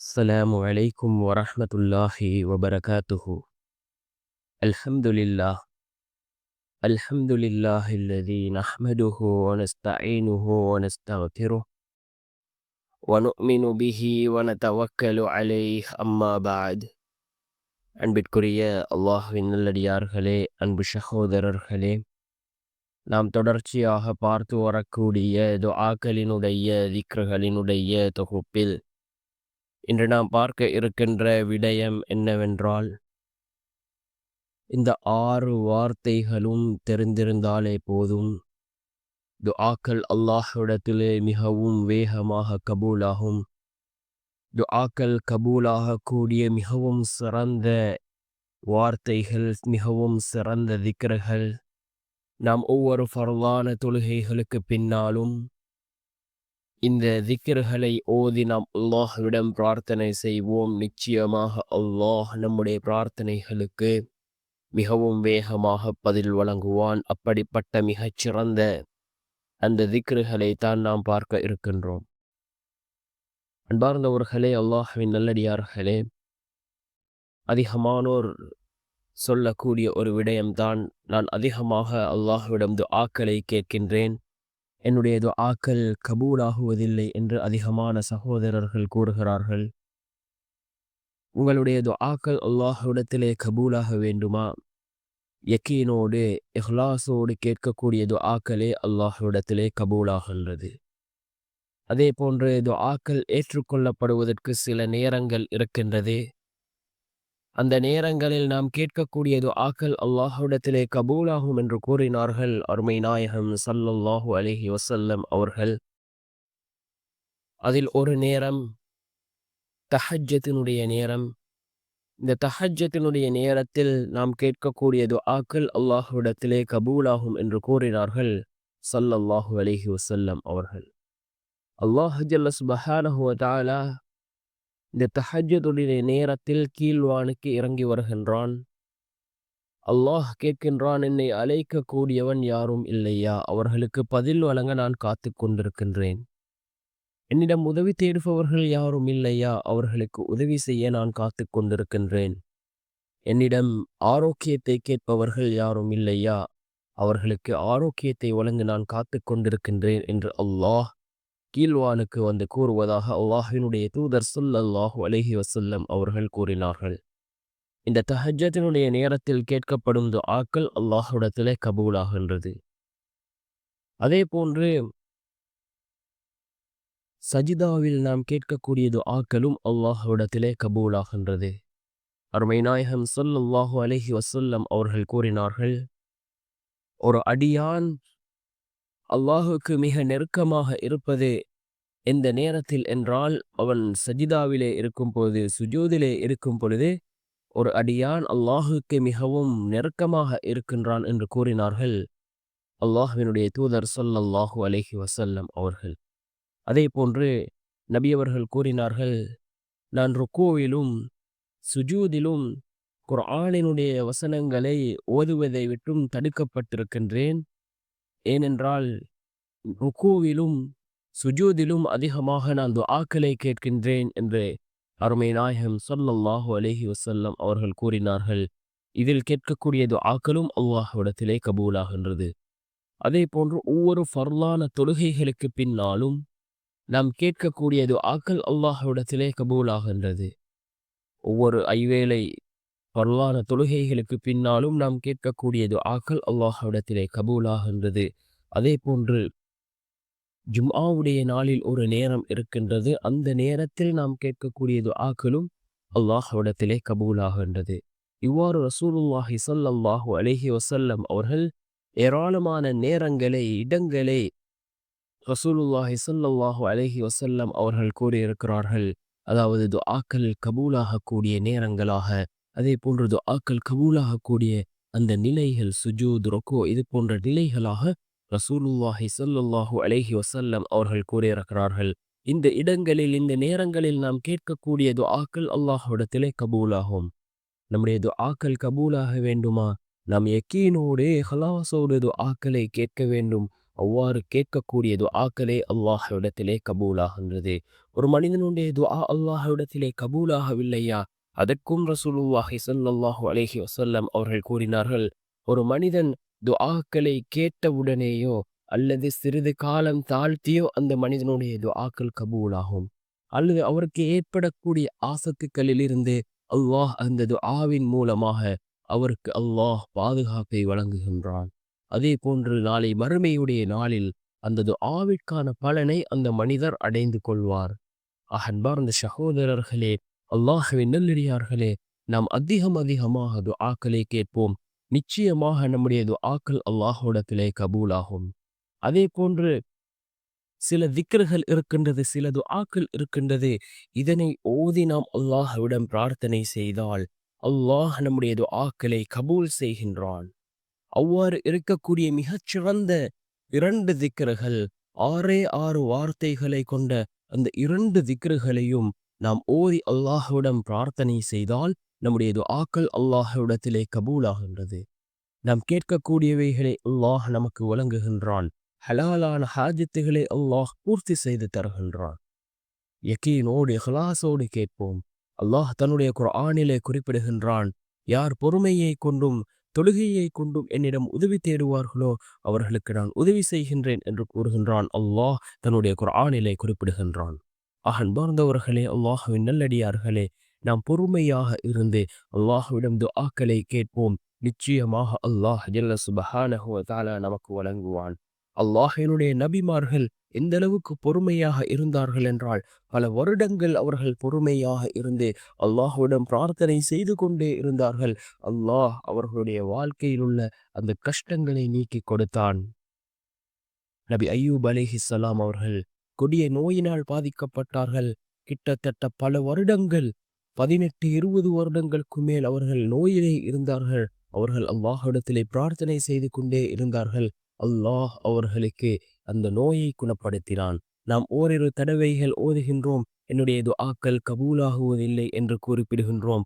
السلام عليكم ورحمة الله وبركاته. الحمد لله. الحمد لله الذي نحمده ونستعينه ونستغفره ونؤمن به ونتوكل عليه. أما بعد. அன்பிற்குரிய அல்லாஹ்வின் நல்லடியார்களே, அன்பு சகோதரர்களே, நாம் தொடர்ச்சியாக பார்த்து வரக்கூடிய துஆக்களினுடைய திக்ருகளினுடைய தொகுப்பில் இன்று நாம் பார்க்க இருக்கின்ற விடயம் என்னவென்றால், இந்த 6 வார்த்தைகளும் தெரிந்திருந்தாலே போதும், துஆக்கள் அல்லாஹ்விடத்திலே மிகவும் வேகமாக கபூலாகும். துஆக்கள் கபூலாகக்கூடிய மிகவும் சிறந்த வார்த்தைகள், மிகவும் சிறந்த திக்ருகள் நாம் ஒவ்வொரு ஃபர்லான தொழுகைகளுக்கு பின்னாலும் இந்த திக்ருகளை ஓதி நாம் அல்லாஹ்விடம் பிரார்த்தனை செய்வோம். நிச்சயமாக அல்லாஹ் நம்முடைய பிரார்த்தனைகளுக்கு மிகவும் வேகமாக பதில் வழங்குவான். அப்படிப்பட்ட மிகச்சிறந்த அந்த திக்ருகளை தான் நாம் பார்க்க இருக்கின்றோம். அன்பார்ந்தவர்களே, அல்லாஹ்வின் நல்லடியார்களே, அதிகமானோர் சொல்லக்கூடிய ஒரு விடயம்தான், நான் அதிகமாக அல்லாஹ்விடம் துஆக்களை கேட்கின்றேன், என்னுடைய துஆக்கள் கபூலாகுவதில்லை என்று அதிகமான சகோதரர்கள் கூறுகிறார்கள். உங்களுடைய துஆக்கள் அல்லாஹ்விடத்திலே கபூலாக வேண்டுமா? யக்கீனோடு இஹ்லாஸோடு கேட்கக்கூடிய துஆக்களே அல்லாஹ்விடத்திலே கபூலாகின்றது. அதே போன்று துஆக்கள் ஏற்றுக்கொள்ளப்படுவதற்கு சில நேரங்கள் இருக்கின்றது. அந்த நேரங்களில் நாம் கேட்கக்கூடிய துஆக்கள் அல்லாஹ்விடத்திலே கபூலாகும் என்று கூறினார்கள் அருமை நாயகம் ஸல்லல்லாஹு அலைஹி வஸல்லம் அவர்கள். அதில் ஒரு நேரம் தஹஜ்ஜத்தினுடைய நேரம். இந்த தஹஜ்ஜத்தினுடைய நேரத்தில் நாம் கேட்கக்கூடிய துஆக்கள் அல்லாஹ்விடத்திலே கபூலாகும் என்று கூறினார்கள் ஸல்லல்லாஹு அலைஹி வஸல்லம் அவர்கள். அல்லாஹ் ஜல்ல சுப்ஹானஹு வ தஆலா இந்த தஹஜ்ஜுடைய நேரத்தில் கீழ்வானுக்கு இறங்கி வருகின்றான். அல்லாஹ் கேட்கின்றான், என்னை அழைக்கக்கூடியவன் யாரும் இல்லையா? அவர்களுக்கு பதில் வழங்க நான் காத்து கொண்டிருக்கின்றேன். என்னிடம் உதவி தேடுபவர்கள் யாரும் இல்லையா? அவர்களுக்கு உதவி செய்ய நான் காத்து கொண்டிருக்கின்றேன். என்னிடம் ஆரோக்கியத்தை கேட்பவர்கள் யாரும் இல்லையா? அவர்களுக்கு ஆரோக்கியத்தை வழங்க நான் காத்து கொண்டிருக்கின்றேன் என்று அல்லாஹ் கீழ்வானுக்கு வந்து கூறுவதாக அல்லாஹ்வினுடைய தூதர் ஸல்லல்லாஹு அலைஹி வஸல்லம் அவர்கள் கூறினார்கள். இந்த தஹஜ்ஜத்தினுடைய நேரத்தில் கேட்கப்படும் துஆக்கள் அல்லாஹ்விடத்திலே கபூலாகின்றது. அதே போன்று சஜிதாவில் நாம் கேட்கக்கூடிய துஆக்களும் அல்லாஹ்விடத்திலே கபூலாகின்றது. அருமை நாயகம் ஸல்லல்லாஹு அலைஹி வஸல்லம் அவர்கள் கூறினார்கள், ஒரு அடியான் அல்லாஹுக்கு மிக நெருக்கமாக இருப்பது எந்த நேரத்தில் என்றால், அவன் சஜிதாவிலே இருக்கும் பொழுது, சுஜூதிலே இருக்கும் பொழுது ஒரு அடியான் அல்லாஹுக்கு மிகவும் நெருக்கமாக இருக்கின்றான் என்று கூறினார்கள் அல்லாஹ்வினுடைய தூதர் ஸல்லல்லாஹு அலைஹி வஸல்லம் அவர்கள். அதே போன்று நபி அவர்கள் கூறினார்கள், நான் ருக்கூவிலும் சுஜூதிலும் குர்ஆனினுடைய வசனங்களை ஓதுவதை விட்டும் தடுக்கப்பட்டிருக்கின்றேன். ஏனென்றால் ருக்கூவிலும் சுஜூதிலும் அதிகமாக நான் துஆக்களை கேட்கின்றேன் என்று அருமை நாயகம் ஸல்லல்லாஹு அலைஹி வஸல்லம் அவர்கள் கூறினார்கள். இதில் கேட்கக்கூடிய துஆக்களும் அல்லாஹ்விடத்திலே கபூலாகின்றது. அதே போன்று ஒவ்வொரு ஃபர்லான தொழுகைகளுக்கு பின்னாலும் நாம் கேட்கக்கூடிய துஆக்கள் அல்லாஹ்விடத்திலே கபூலாகின்றது. ஒவ்வொரு ஐவேளை ஃபர்லான தொழுகைகளுக்கு பின்னாலும் நாம் கேட்கக்கூடிய துஆக்கள் அல்லாஹ்விடத்திலே கபூலாகின்றது. அதே போன்று ஜும்ஆவுடைய நாளில் ஒரு நேரம் இருக்கின்றது. அந்த நேரத்தில் நாம் கேட்கக்கூடிய துஆக்களும் அல்லாஹ்விடத்திலே கபூலாகின்றது. இவ்வாறு ரசூலுல்லாஹி ஸல்லல்லாஹு அலைஹி வஸல்லம் அவர்கள் ஏராளமான நேரங்களை, இடங்களை ரசூலுல்லாஹி ஸல்லல்லாஹு அலைஹி வஸல்லம் அவர்கள் கூறியிருக்கிறார்கள். அதாவது துஆக்கள் கபூலாகக்கூடிய நேரங்களாக, அதே போன்று துஆக்கள் கபூலாகக்கூடிய அந்த நிலைகள், சுஜூத், ருக்கூ, இது போன்ற நிலைகளாக ரசூலுல்லாஹி ஸல்லல்லாஹு அலைஹி வஸல்லம் அவர்கள் கூறியிருக்கிறார்கள். இந்த இடங்களில், இந்த நேரங்களில் நாம் கேட்கக்கூடிய துஆக்கள் அல்லாஹ்விடத்திலே கபூலாகும். நம்முடைய துஆக்கள் கபூலாக வேண்டுமா? நாம் யக்கீனோடு இஹ்லாஸோடு துஆக்களை கேட்க வேண்டும். அவ்வாறு கேட்கக்கூடிய துஆக்களே அல்லாஹ்விடத்திலே கபூலாகின்றது. ஒரு மனிதனுடைய துஆ அல்லாஹ்விடத்திலே கபூலாகவில்லையா, அதற்கும் ரசூலுல்லாஹி ஸல்லல்லாஹு அலைஹி வஸல்லம் அவர்கள் கூறினார்கள், ஒரு மனிதன் துஆக்களை கேட்டவுடனேயோ அல்லது சிறிது காலம் தாழ்த்தியோ அந்த மனிதனுடைய துஆக்கள் கபூலாகும். அல்லது அவருக்கு ஏற்படக்கூடிய ஆசத்துக்களிலிருந்து அல்லாஹ் அந்த துஆவின் மூலமாக அவருக்கு அல்லாஹ் பாதுகாப்பை வழங்குகின்றான். அதே போன்று நாளை மறுமையுடைய நாளில் அந்த துஆவிற்கான பலனை அந்த மனிதர் அடைந்து கொள்வார். அன்பார்ந்த சகோதரர்களே, அல்லாஹ்வின் நல்லடியார்களே, நாம் அதிகமாக துஆக்களை கேட்போம். நிச்சயமாக நம்முடைய துஆக்கள் அல்லாஹ்விடத்திலே கபூலாகும். அதே போன்று சில திக்ர்கள் இருக்கின்றது, சில துஆக்கள் இருக்கின்றது. இதனை ஓதி நாம் அல்லாஹ்விடம் பிரார்த்தனை செய்தால் அல்லாஹ் நம்முடைய துஆக்களை கபூல் செய்கின்றான். அவ்வாறு இருக்கக்கூடிய மிகச்சிறந்த 2 திக்ர்கள், 6 வார்த்தைகளை கொண்ட அந்த 2 திக்ர்களையும் நாம் ஓதி அல்லாஹ்விடம் பிரார்த்தனை செய்தால் நம்முடைய துஆக்கள் அல்லாஹ்விடத்திலே கபூலாகின்றது. நாம் கேட்கக்கூடியவைகளை அல்லாஹ் நமக்கு வழங்குகின்றான். ஹலாலான ஹாஜத்துகளை அல்லாஹ் பூர்த்தி செய்து தருகின்றான். யகீனோடு இஹ்லாஸோடு கேட்போம். அல்லாஹ் தன்னுடைய குர்ஆனிலே குறிப்பிடுகின்றான், யார் பொறுமையை கொண்டும் தொழுகையை கொண்டும் என்னிடம் உதவி தேடுவார்களோ அவர்களுக்கு நான் உதவி செய்கின்றேன் என்று கூறுகின்றான். அல்லாஹ் தன்னுடைய குர்ஆனிலே குறிப்பிடுகின்றான். அன்பார்ந்தவர்களே, அல்லாஹ்வின் நல்லடியார்களே, நாம் பொறுமையாக இருந்து அல்லாஹ்விடம் துஆக்களை கேட்போம். நிச்சயமாக அல்லாஹ் ஜல்ல சுப்ஹானஹு வ தஆலா நமக்கு வழங்குவான். அல்லாஹ்வினுடைய நபிமார்கள் எந்த அளவுக்கு பொறுமையாக இருந்தார்கள் என்றால், பல வருடங்கள் அவர்கள் பொறுமையாக இருந்து அல்லாஹ்விடம் பிரார்த்தனை செய்து கொண்டே இருந்தார்கள். அல்லாஹ் அவர்களுடைய வாழ்க்கையில் உள்ள அந்த கஷ்டங்களை நீக்கி கொடுத்தான். நபி அய்யூப் அலைஹிஸ்ஸலாம் அவர்கள் கொடிய நோயினால் பாதிக்கப்பட்டார்கள். கிட்டத்தட்ட பல வருடங்கள், 18-20 வருடங்களுக்கு மேல் அவர்கள் நோயிலே இருந்தார்கள். அவர்கள் அல்லாஹ்விடத்திலே பிரார்த்தனை செய்து கொண்டே இருந்தார்கள். அல்லாஹ் அவர்களுக்கு அந்த நோயை குணப்படுத்தினான். நாம் ஓரிரு தடவைகள் ஓதுகின்றோம், என்னுடைய துஆக்கள் கபூலாகுவதில்லை என்று குறிப்பிடுகின்றோம்.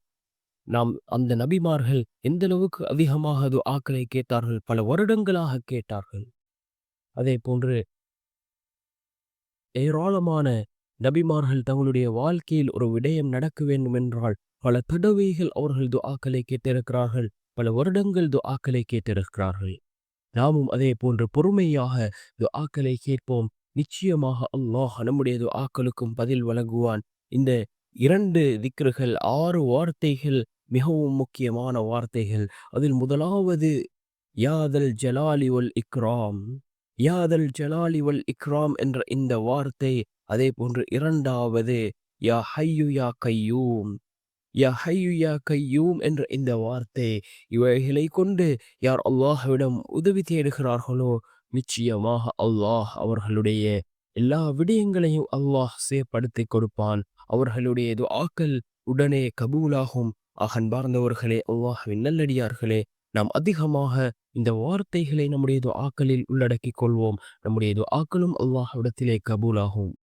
நாம் அந்த நபிமார்கள் எந்த அளவுக்கு அதிகமாக துஆக்களை கேட்டார்கள், பல வருடங்களாக கேட்டார்கள். அதே போன்று ஏராளமான நபிமார்கள் தங்களுடைய வாழ்க்கையில் ஒரு விடயம் நடக்க வேண்டும் என்றால் பல தடவைகள் அவர்கள் துஆக்களை கேட்டிருக்கிறார்கள், பல வருடங்கள் துஆக்களை கேட்டிருக்கிறார்கள். நாமும் அதே போன்று பொறுமையாக துஆக்களை கேட்போம். நிச்சயமாக அல்லாஹ் நம்முடைய துஆக்களுக்கும் பதில் வழங்குவான். இந்த 2 திக்ர்கள், 6 வார்த்தைகள் மிகவும் முக்கியமான வார்த்தைகள். அதில் முதலாவது யாதல் ஜலாலி வல் இக்ராம், யாதல் ஜலாலி வல் இக்ராம் என்ற இந்த வார்த்தை. அதே போன்று 2வது யா ஹய்யு யா கய்யூம், யா ஹய்யு யா கய்யூம் என்ற இந்த வார்த்தை. இவைகளை கொண்டு யார் அல்லாஹ்விடம் உதவி தேடுகிறார்களோ நிச்சயமாக அல்லாஹ் அவர்களுடைய எல்லா விடயங்களையும் அல்லாஹ் செயற்படுத்தி கொடுப்பான். அவர்களுடைய துஆக்கள் உடனே கபூலாகும். அன்பார்ந்தவர்களே, அல்லாஹ்வின் நல்லடியார்களே, நாம் அதிகமாக இந்த வார்த்தைகளை நம்முடைய துஆக்களில் உள்ளடக்கிக் கொள்வோம். நம்முடைய துஆக்களும் அல்லாஹ்விடத்திலே கபூலாகும்.